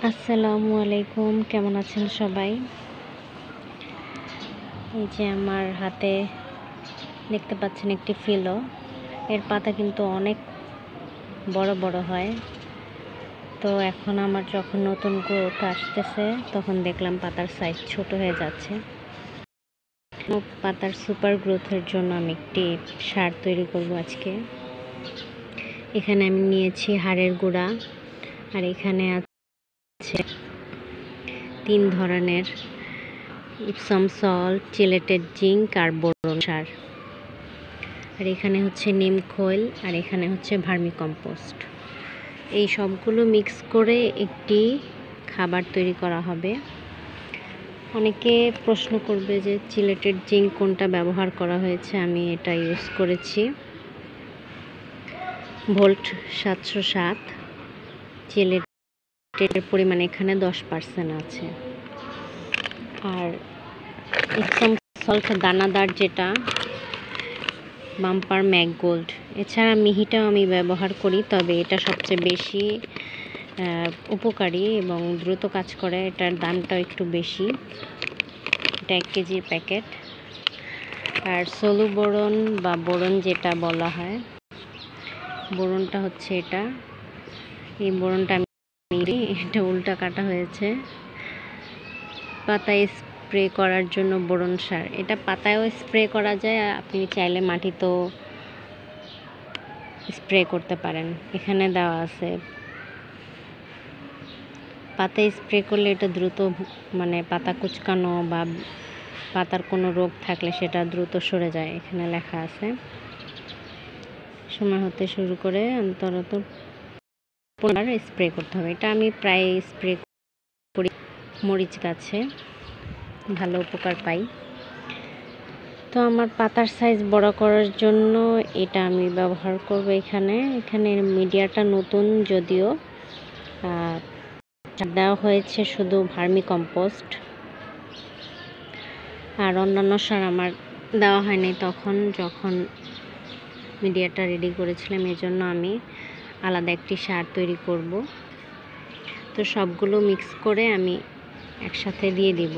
আসসালামু আলাইকুম, কেমন আছেন সবাই? এই যে আমার হাতে দেখতে পাচ্ছেন একটি ফিলো। এর পাতা কিন্তু অনেক বড় বড় হয়। তো এখন আমার যখন নতুন গ্রোথ আসতেছে তখন দেখলাম পাতার সাইজ ছোট হয়ে যাচ্ছে। পাতার সুপার গ্রোথের জন্য আমি একটি সার তৈরি করব আজকে। এখানে আমি নিয়েছি হাড়ের গুঁড়া, আর এখানে আছে 3 ধরনের ইপসম সল্ট, চিলেটেড জিঙ্ক আর বোরন সার। আর এখানে হচ্ছে নিম খৈল, আর এখানে হচ্ছে ভার্মি কম্পোস্ট। এই সবগুলো মিক্স করে একটি খাবার তৈরি করা হবে। অনেকে প্রশ্ন করবে যে চিলেটেড জিঙ্ক কোনটা ব্যবহার করা হয়েছে। আমি এটা ইউজ করেছি ভোল্ট 707। চিলেটের পরিমাণ এখানে 10% আছে। আর ইপসম সল্ট দানাদার যেটা বাম্পার ম্যাক গোল্ড, এছাড়া মিহিটাও আমি ব্যবহার করি, তবে এটা সবচেয়ে বেশি উপকারী এবং দ্রুত কাজ করে। এটার দামটাও একটু বেশি, এটা 1 কেজির প্যাকেট। আর সলু বোরন বা বোরন যেটা বলা হয়, বোরনটা হচ্ছে এটা। এই বোরনটা এটা উল্টা কাটা হয়েছে। পাতায় স্প্রে করার জন্য বোরন সার, এটা পাতায়ও স্প্রে করা যায়, আপনি চাইলে মাটিতেও স্প্রে করতে পারেন। এখানে দেওয়া আছে পাতায় স্প্রে করলে এটা দ্রুত পাতা কুচকানো বা পাতার কোনো রোগ থাকলে সেটা দ্রুত সরে যায়। এখানে লেখা আছে সময় হতে শুরু করে অন্তত 15 বার স্প্রে করতে হবে। এটা আমি প্রায় স্প্রে করি মরিচ গাছে, ভালো উপকার পাই। তো আমার পাতার সাইজ বড় করার জন্য এটা আমি ব্যবহার করব। এখানে মিডিয়াটা নতুন, যদিও দেওয়া হয়েছে শুধু ভার্মি কম্পোস্ট, আর অন্যান্য সার আমার দেওয়া হয়নি যখন মিডিয়াটা রেডি করেছিলাম। এজন্য আমি আলাদা একটি সার তৈরি করব। তো সবগুলো মিক্স করে আমি একসাথে দিয়ে দিব।